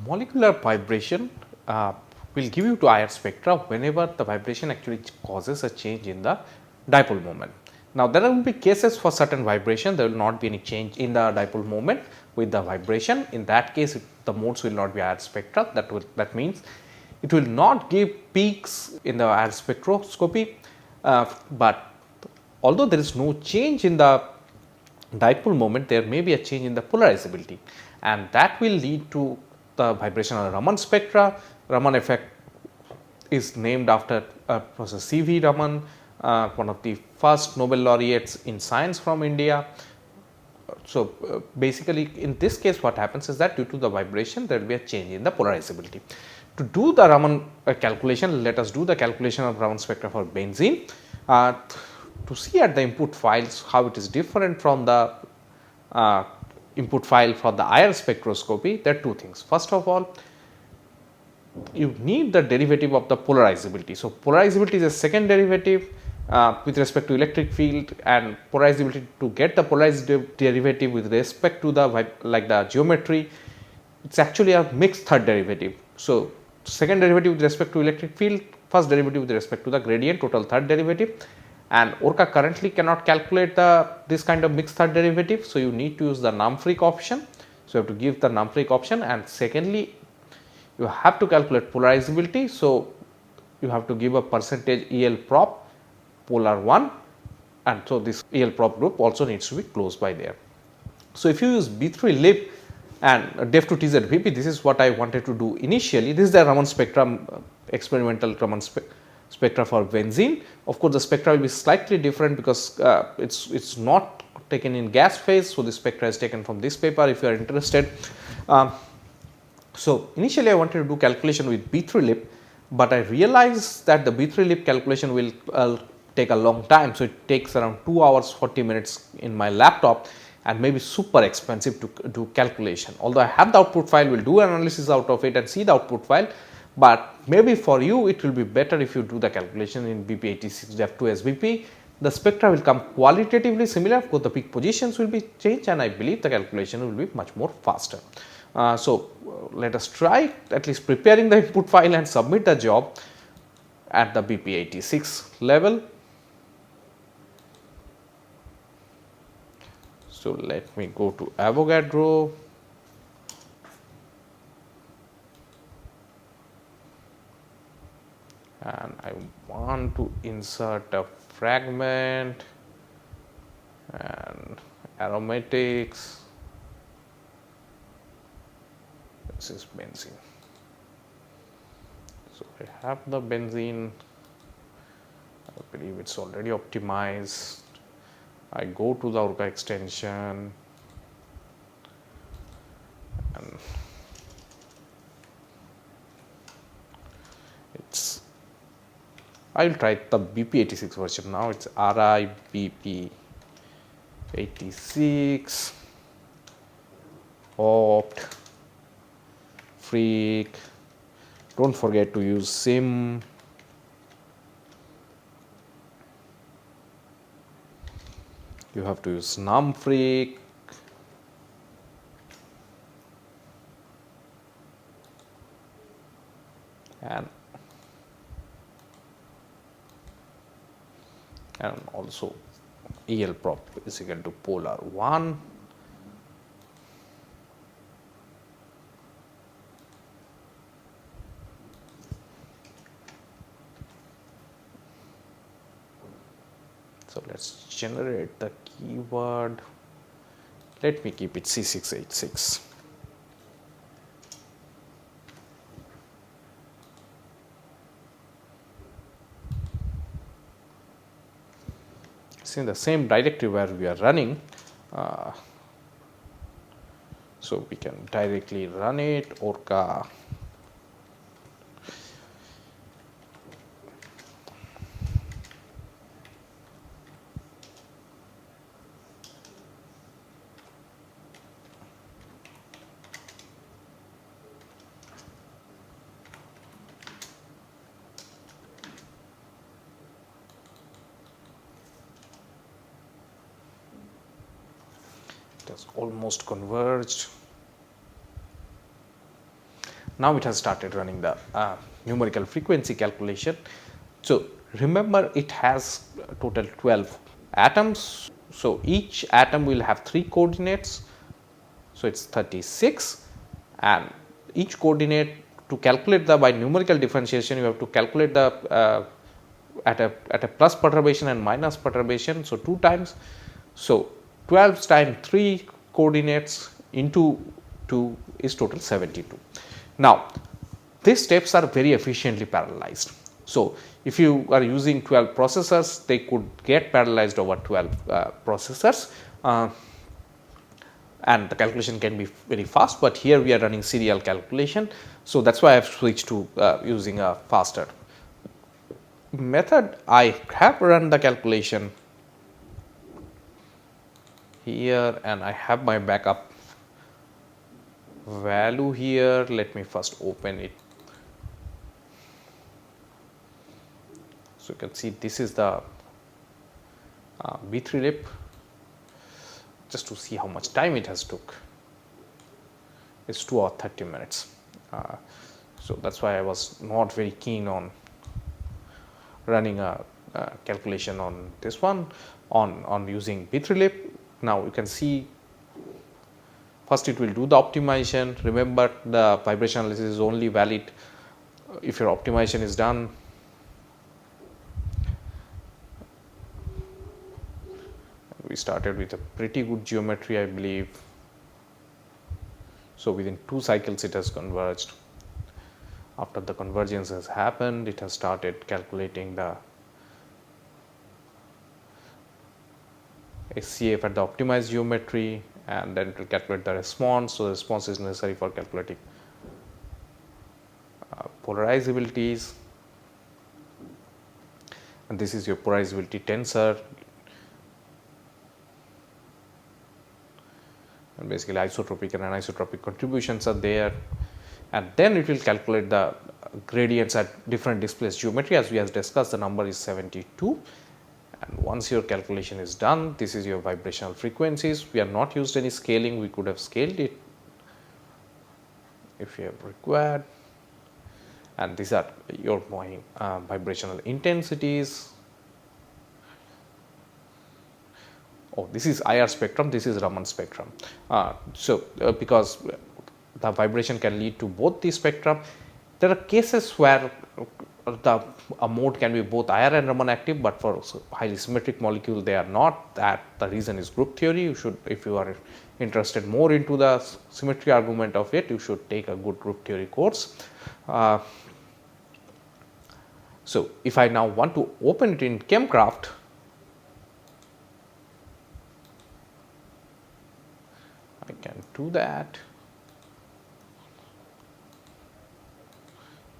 Molecular vibration will give you to IR spectra whenever the vibration actually causes a change in the dipole moment. Now, there will be cases for certain vibration, there will not be any change in the dipole moment with the vibration. In that case, the modes will not be IR spectra. That means it will not give peaks in the IR spectroscopy, but although there is no change in the dipole moment, there may be a change in the polarizability, and that will lead to the vibrational Raman spectra. Raman effect is named after Professor C.V. Raman, one of the first Nobel laureates in science from India. So, basically in this case what happens is that due to the vibration there will be a change in the polarizability. To do the Raman calculation, let us do the calculation of Raman spectra for benzene. To see at the input files how it is different from the input file for the IR spectroscopy, there are two things. First of all, you need the derivative of the polarizability. So, polarizability is a second derivative with respect to electric field, and polarizability, to get the polarized derivative with respect to the geometry, it is actually a mixed third derivative. So, second derivative with respect to electric field, first derivative with respect to the gradient, total third derivative, and ORCA currently cannot calculate this kind of mixed third derivative. So, you need to use the num-freq option. So, you have to give the num-freq option, and secondly you have to calculate polarizability. So, you have to give a percentage EL prop polar 1, and so this EL prop group also needs to be close by there. So, if you use B3 lip and def to TZ VP, this is what I wanted to do initially. This is the Raman spectrum, experimental Raman spectra for benzene. Of course, the spectra will be slightly different because it's not taken in gas phase. So, the spectra is taken from this paper if you are interested. So, initially I wanted to do calculation with B3 lip, but I realized that the B3 lip calculation will take a long time. So, it takes around 2 hours 40 minutes in my laptop and may be super expensive to do calculation. Although I have the output file, will do analysis out of it and see the output file, but maybe for you it will be better if you do the calculation in BP86 def2 SVP. The spectra will come qualitatively similar, because the peak positions will be changed, and I believe the calculation will be much more faster. So, let us try at least preparing the input file and submit the job at the BP86 level. So, let me go to Avogadro. And I want to insert a fragment and aromatics. This is benzene. So, I have the benzene, I believe it is already optimized. I go to the ORCA extension and it's, I will try the BP86 version now. It's RI BP86 opt freq. Don't forget to use sim. You have to use num-freq. And also EL prop is equal to polar 1. So, let us generate the keyword. Let me keep it C686. It's in the same directory where we are running. So, we can directly run it, ORCA. It has almost converged. Now it has started running the numerical frequency calculation. So remember, it has total 12 atoms. So each atom will have 3 coordinates. So it's 36, and each coordinate, to calculate the by numerical differentiation, you have to calculate the at a plus perturbation and minus perturbation. So 2 times. So 12 times 3 coordinates into 2 is total 72. Now these steps are very efficiently parallelized. So if you are using 12 processors, they could get parallelized over 12 processors. And the calculation can be very fast, but here we are running serial calculation. So that is why I have switched to using a faster method. I have run the calculation here, and I have my backup value here. Let me first open it. So you can see this is the B3 lip, just to see how much time it has took. It's 2 hours 30 minutes. So that is why I was not very keen on running a calculation on this one on using B3 lip. Now you can see first it will do the optimization. Remember, the vibration analysis is only valid if your optimization is done. We started with a pretty good geometry, I believe. So within 2 cycles it has converged. After the convergence has happened, it has started calculating the SCF at the optimized geometry, and then it will calculate the response. So the response is necessary for calculating polarizabilities, and this is your polarizability tensor. And basically isotropic and anisotropic contributions are there, and then it will calculate the gradients at different displaced geometry. As we have discussed, the number is 72, and once your calculation is done, this is your vibrational frequencies. We have not used any scaling. We could have scaled it if you have required, and these are your vibrational intensities. Oh, this is IR spectrum, this is Raman spectrum. Because the vibration can lead to both the spectrum, there are cases where a mode can be both IR and Raman active, but for highly symmetric molecule they are not. That the reason is group theory. You should, if you are interested more into the symmetry argument of it, you should take a good group theory course. So if I now want to open it in Chemcraft, I can do that.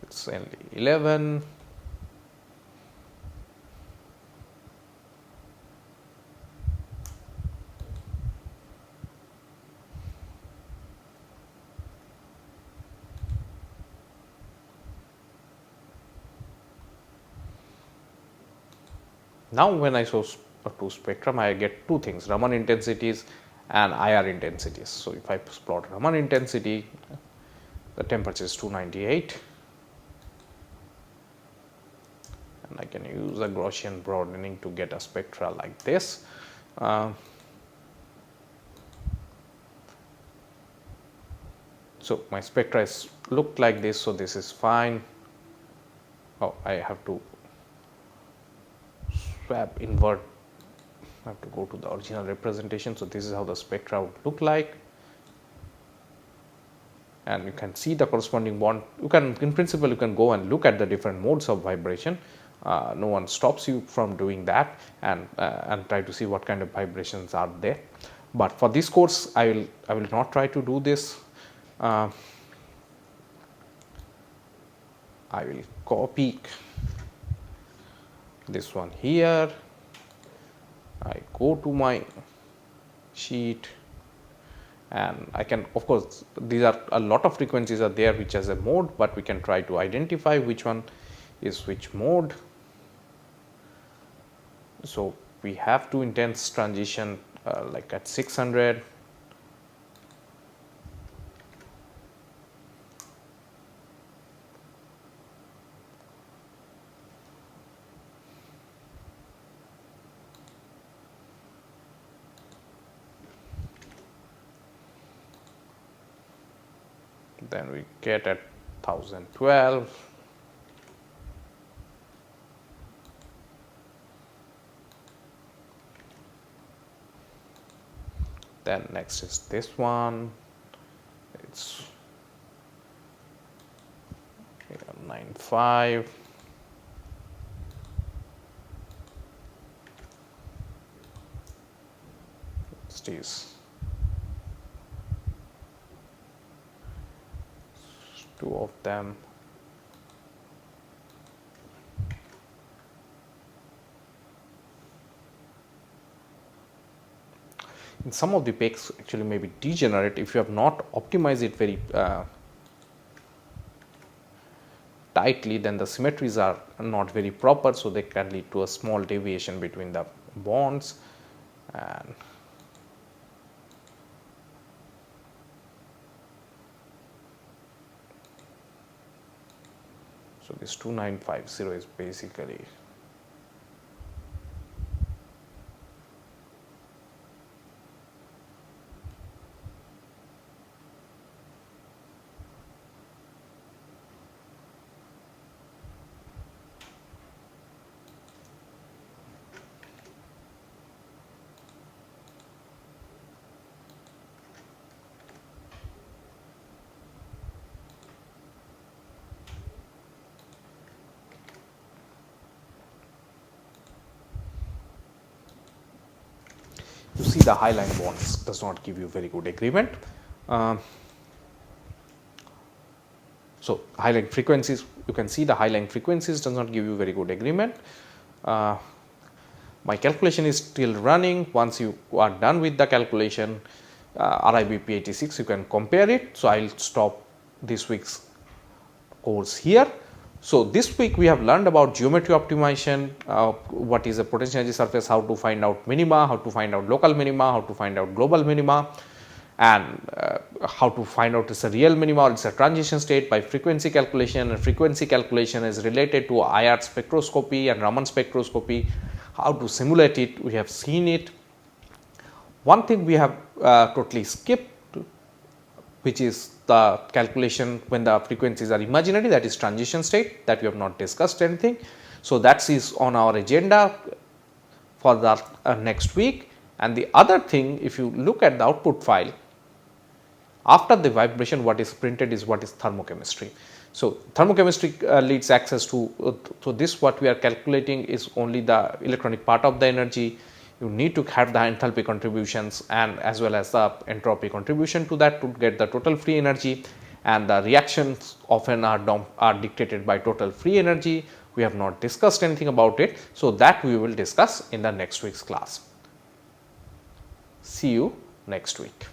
It's only 11. Now when I show two spectrum, I get two things: Raman intensities and IR intensities. So if I plot Raman intensity, the temperature is 298, and I can use a Gaussian broadening to get a spectra like this. So my spectra is looked like this, so this is fine. Oh, I have to swap invert. I have to go to the original representation. So this is how the spectra would look like, and you can see the corresponding bond. You can, in principle, you can go and look at the different modes of vibration. No one stops you from doing that, and try to see what kind of vibrations are there. But for this course, I will not try to do this. I will copy this one here. I go to my sheet, and I can, of course, these are a lot of frequencies are there which has a mode, but we can try to identify which one is which mode. So we have two intense transition like at 600. then we get at 1012. Then next is this one, it's 95. Next is two of them. In some of the peaks actually may be degenerate if you have not optimized it very tightly, then the symmetries are not very proper, so they can lead to a small deviation between the bonds. And so this 2950 is basically you see the high line bonds does not give you very good agreement. So high line frequencies, you can see the high line frequencies does not give you very good agreement. My calculation is still running. Once you are done with the calculation, RIBP 86, you can compare it. So I will stop this week's course here. So this week we have learned about geometry optimization, what is a potential energy surface, how to find out minima, how to find out local minima, how to find out global minima, and how to find out it's a real minima or it's a transition state by frequency calculation. And frequency calculation is related to IR spectroscopy and Raman spectroscopy. How to simulate it, we have seen it. One thing we have totally skipped, which is the calculation when the frequencies are imaginary, that is transition state, that we have not discussed anything. So that is on our agenda for the next week. And the other thing, if you look at the output file, after the vibration what is printed is what is thermochemistry. So thermochemistry leads access to, so this what we are calculating is only the electronic part of the energy. You need to have the enthalpy contributions and as well as the entropy contribution to that to get the total free energy, and the reactions often are dictated by total free energy. We have not discussed anything about it, so that we will discuss in the next week's class. See you next week.